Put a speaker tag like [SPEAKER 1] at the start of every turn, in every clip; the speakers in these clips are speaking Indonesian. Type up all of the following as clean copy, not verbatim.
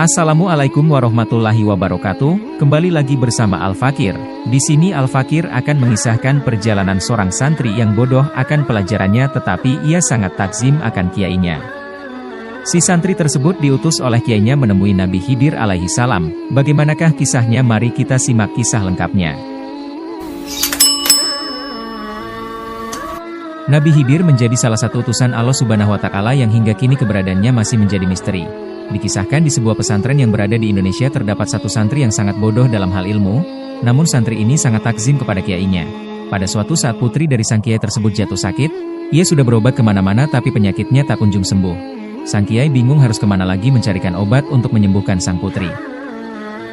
[SPEAKER 1] Assalamualaikum warahmatullahi wabarakatuh. Kembali lagi bersama Al-Fakir. Di sini Al-Fakir akan mengisahkan perjalanan seorang santri yang bodoh akan pelajarannya tetapi ia sangat takzim akan kiainya. Si santri tersebut diutus oleh kiainya menemui Nabi Khidir alaihi salam. Bagaimanakah kisahnya? Mari kita simak kisah lengkapnya. Nabi Khidir menjadi salah satu utusan Allah Subhanahu wa Ta'ala yang hingga kini keberadaannya masih menjadi misteri. Dikisahkan di sebuah pesantren yang berada di Indonesia terdapat satu santri yang sangat bodoh dalam hal ilmu, namun santri ini sangat takzim kepada kiainya. Pada suatu saat putri dari sang kiai tersebut jatuh sakit, ia sudah berobat kemana-mana tapi penyakitnya tak kunjung sembuh. Sang kiai bingung harus kemana lagi mencarikan obat untuk menyembuhkan sang putri.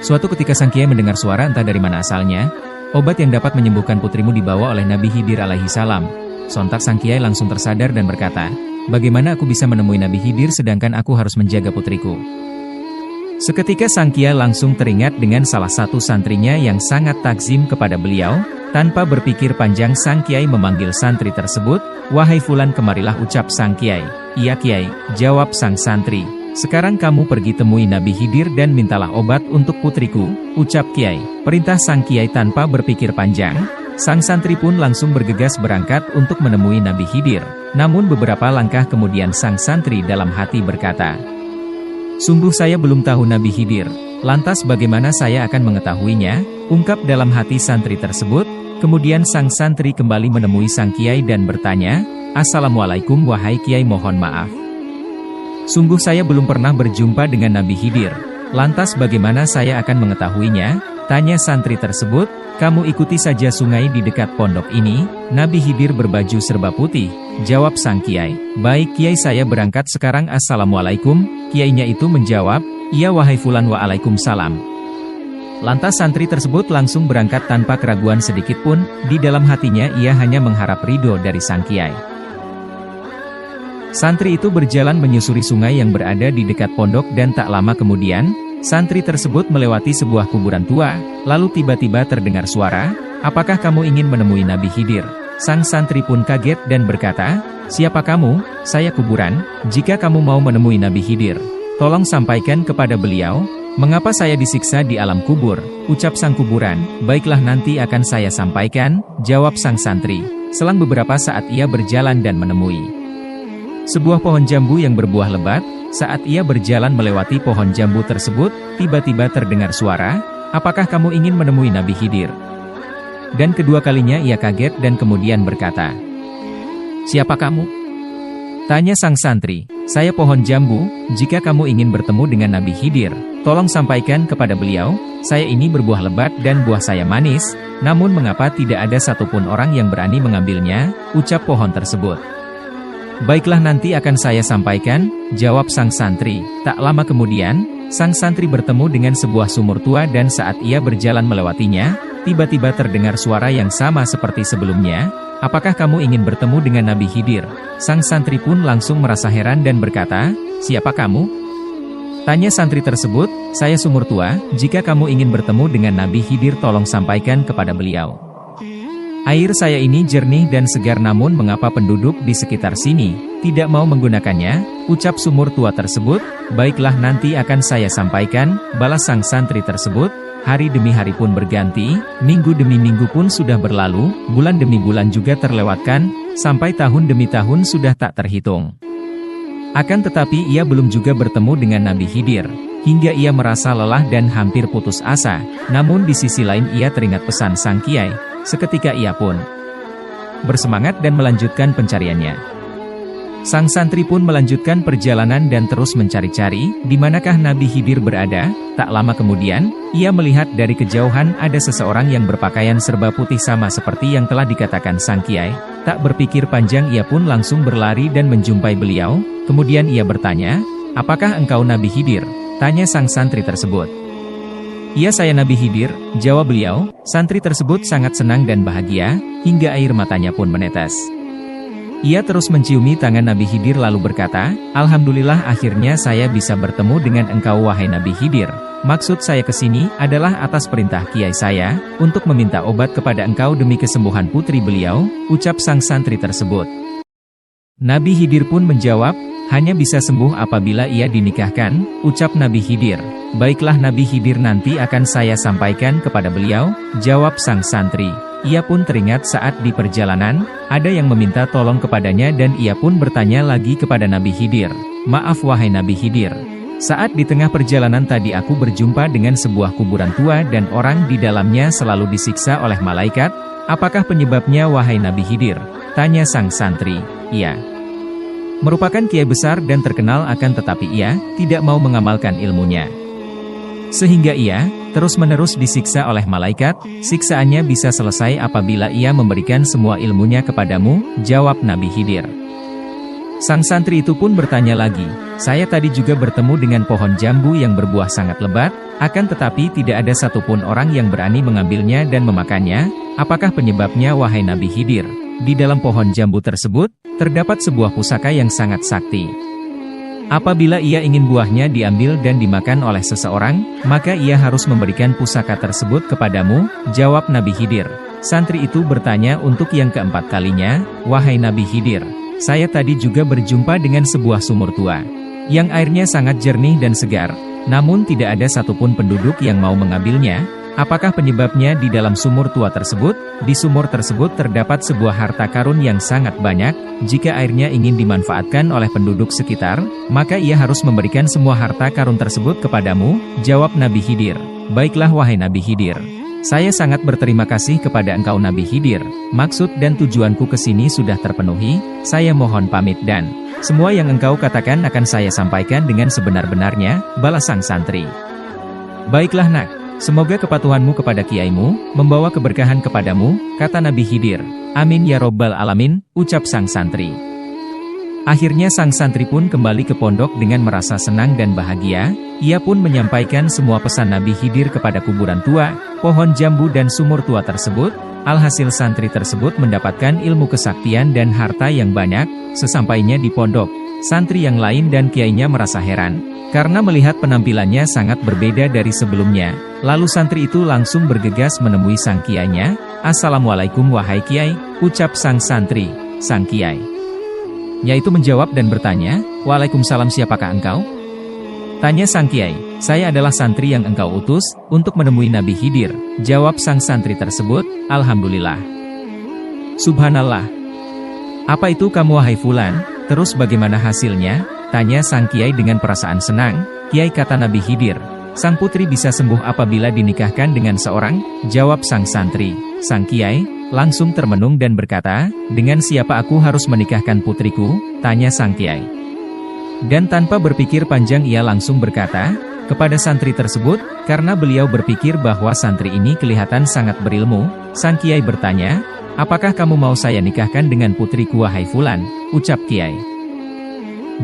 [SPEAKER 1] Suatu ketika sang kiai mendengar suara entah dari mana asalnya, obat yang dapat menyembuhkan putrimu dibawa oleh Nabi Khidir alaihi salam. Sontak sang kiai langsung tersadar dan berkata, "Bagaimana aku bisa menemui Nabi Khidir sedangkan aku harus menjaga putriku?" Seketika sang kiai langsung teringat dengan salah satu santrinya yang sangat takzim kepada beliau. Tanpa berpikir panjang sang kiai memanggil santri tersebut, "Wahai fulan, kemarilah," ucap sang kiai. "Iya kiai," jawab sang santri. "Sekarang kamu pergi temui Nabi Khidir dan mintalah obat untuk putriku," ucap kiai. Perintah sang kiai tanpa berpikir panjang. Sang santri pun langsung bergegas berangkat untuk menemui Nabi Khidir. Namun beberapa langkah kemudian sang santri dalam hati berkata, "Sungguh saya belum tahu Nabi Khidir. Lantas bagaimana saya akan mengetahuinya?" ungkap dalam hati santri tersebut. Kemudian sang santri kembali menemui sang kiai dan bertanya, "Assalamualaikum wahai kiai, mohon maaf. Sungguh saya belum pernah berjumpa dengan Nabi Khidir. Lantas bagaimana saya akan mengetahuinya?" tanya santri tersebut. "Kamu ikuti saja sungai di dekat pondok ini, Nabi Khidir berbaju serba putih," jawab sang kiai. "Baik kiai, saya berangkat sekarang. Assalamualaikum." Kiainya itu menjawab, "Iya wahai fulan, waalaikumsalam." Lantas santri tersebut langsung berangkat tanpa keraguan sedikit pun. Di dalam hatinya ia hanya mengharap ridho dari sang kiai. Santri itu berjalan menyusuri sungai yang berada di dekat pondok dan tak lama kemudian, santri tersebut melewati sebuah kuburan tua. Lalu tiba-tiba terdengar suara, "Apakah kamu ingin menemui Nabi Khidir?" Sang santri pun kaget dan berkata, "Siapa kamu?" "Saya kuburan. Jika kamu mau menemui Nabi Khidir, tolong sampaikan kepada beliau, mengapa saya disiksa di alam kubur," ucap sang kuburan. "Baiklah, nanti akan saya sampaikan," jawab sang santri. Selang beberapa saat ia berjalan dan menemui sebuah pohon jambu yang berbuah lebat. Saat ia berjalan melewati pohon jambu tersebut, tiba-tiba terdengar suara, "Apakah kamu ingin menemui Nabi Khidir?" Dan kedua kalinya ia kaget dan kemudian berkata, "Siapa kamu?" tanya sang santri. "Saya pohon jambu. Jika kamu ingin bertemu dengan Nabi Khidir, tolong sampaikan kepada beliau, saya ini berbuah lebat dan buah saya manis, namun mengapa tidak ada satupun orang yang berani mengambilnya?" ucap pohon tersebut. "Baiklah, nanti akan saya sampaikan," jawab sang santri. Tak lama kemudian, sang santri bertemu dengan sebuah sumur tua dan saat ia berjalan melewatinya, tiba-tiba terdengar suara yang sama seperti sebelumnya, "Apakah kamu ingin bertemu dengan Nabi Khidir?" Sang santri pun langsung merasa heran dan berkata, "Siapa kamu?" tanya santri tersebut. "Saya sumur tua. Jika kamu ingin bertemu dengan Nabi Khidir, tolong sampaikan kepada beliau. Air saya ini jernih dan segar, namun mengapa penduduk di sekitar sini tidak mau menggunakannya?" ucap sumur tua tersebut. "Baiklah, nanti akan saya sampaikan," balas sang santri tersebut. Hari demi hari pun berganti, minggu demi minggu pun sudah berlalu, bulan demi bulan juga terlewatkan, sampai tahun demi tahun sudah tak terhitung. Akan tetapi ia belum juga bertemu dengan Nabi Khidir, hingga ia merasa lelah dan hampir putus asa. Namun di sisi lain ia teringat pesan sang kiai. Seketika ia pun bersemangat dan melanjutkan pencariannya. Sang santri pun melanjutkan perjalanan dan terus mencari-cari di manakah Nabi Khidir berada. Tak lama kemudian, ia melihat dari kejauhan ada seseorang yang berpakaian serba putih sama seperti yang telah dikatakan sang kiai. Tak berpikir panjang ia pun langsung berlari dan menjumpai beliau. Kemudian ia bertanya, "Apakah engkau Nabi Khidir?" tanya sang santri tersebut. "Iya, saya Nabi Khidir," jawab beliau. Santri tersebut sangat senang dan bahagia, hingga air matanya pun menetes. Ia terus menciumi tangan Nabi Khidir lalu berkata, "Alhamdulillah, akhirnya saya bisa bertemu dengan engkau wahai Nabi Khidir. Maksud saya kesini adalah atas perintah kiai saya, untuk meminta obat kepada engkau demi kesembuhan putri beliau," ucap sang santri tersebut. Nabi Khidir pun menjawab, hanya bisa sembuh apabila ia dinikahkan, ucap Nabi Khidir. Baiklah Nabi Khidir, nanti akan saya sampaikan kepada beliau, jawab sang santri. Ia pun teringat saat di perjalanan, ada yang meminta tolong kepadanya dan ia pun bertanya lagi kepada Nabi Khidir. Maaf wahai Nabi Khidir, saat di tengah perjalanan tadi aku berjumpa dengan sebuah kuburan tua dan orang di dalamnya selalu disiksa oleh malaikat. Apakah penyebabnya wahai Nabi Khidir? Tanya sang santri. Ia merupakan kiai besar dan terkenal, akan tetapi ia tidak mau mengamalkan ilmunya, sehingga ia terus-menerus disiksa oleh malaikat. Siksaannya bisa selesai apabila ia memberikan semua ilmunya kepadamu, jawab Nabi Khidir. Sang santri itu pun bertanya lagi, saya tadi juga bertemu dengan pohon jambu yang berbuah sangat lebat, akan tetapi tidak ada satupun orang yang berani mengambilnya dan memakannya. Apakah penyebabnya wahai Nabi Khidir? Di dalam pohon jambu tersebut, terdapat sebuah pusaka yang sangat sakti. Apabila ia ingin buahnya diambil dan dimakan oleh seseorang, maka ia harus memberikan pusaka tersebut kepadamu, jawab Nabi Khidir. Santri itu bertanya untuk yang keempat kalinya, wahai Nabi Khidir, saya tadi juga berjumpa dengan sebuah sumur tua, yang airnya sangat jernih dan segar, namun tidak ada satupun penduduk yang mau mengambilnya. Apakah penyebabnya di dalam sumur tua tersebut? Di sumur tersebut terdapat sebuah harta karun yang sangat banyak. Jika airnya ingin dimanfaatkan oleh penduduk sekitar, maka ia harus memberikan semua harta karun tersebut kepadamu, jawab Nabi Khidir. Baiklah wahai Nabi Khidir, saya sangat berterima kasih kepada engkau Nabi Khidir. Maksud dan tujuanku ke sini sudah terpenuhi, saya mohon pamit dan semua yang engkau katakan akan saya sampaikan dengan sebenar-benarnya, balas sang santri. Baiklah nak, semoga kepatuhanmu kepada kiaimu membawa keberkahan kepadamu, kata Nabi Khidir. Amin ya robbal alamin, ucap sang santri. Akhirnya sang santri pun kembali ke pondok dengan merasa senang dan bahagia. Ia pun menyampaikan semua pesan Nabi Khidir kepada kuburan tua, pohon jambu dan sumur tua tersebut. Alhasil santri tersebut mendapatkan ilmu kesaktian dan harta yang banyak. Sesampainya di pondok, santri yang lain dan kiainya merasa heran, karena melihat penampilannya sangat berbeda dari sebelumnya. Lalu santri itu langsung bergegas menemui sang kiainya. Assalamualaikum wahai kiai, ucap sang santri. Sang kiai yaitu menjawab dan bertanya, Waalaikumsalam, siapakah engkau? Tanya sang kiai, saya adalah santri yang engkau utus untuk menemui Nabi Khidir, jawab sang santri tersebut. Alhamdulillah. Subhanallah. Apa itu kamu wahai fulan? Terus bagaimana hasilnya? Tanya sang kiai dengan perasaan senang. Kiai, kata Nabi Khidir, sang putri bisa sembuh apabila dinikahkan dengan seorang, jawab sang santri. Sang kiai langsung termenung dan berkata, dengan siapa aku harus menikahkan putriku? Tanya sang kiai. Dan tanpa berpikir panjang ia langsung berkata kepada santri tersebut, karena beliau berpikir bahwa santri ini kelihatan sangat berilmu. Sang kiai bertanya, apakah kamu mau saya nikahkan dengan putriku wahai fulan? Ucap kiai.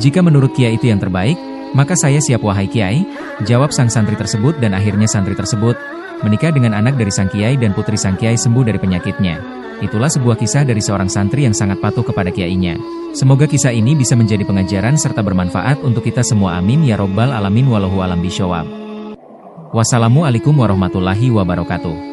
[SPEAKER 1] Jika menurut kiai itu yang terbaik, maka saya siap wahai kiai, jawab sang santri tersebut. Dan akhirnya santri tersebut menikah dengan anak dari sang kiai dan putri sang kiai sembuh dari penyakitnya. Itulah sebuah kisah dari seorang santri yang sangat patuh kepada kiainya. Semoga kisah ini bisa menjadi pengajaran serta bermanfaat untuk kita semua. Amin ya robbal alamin. Wallahu alam bishawab. Wassalamualaikum warahmatullahi wabarakatuh.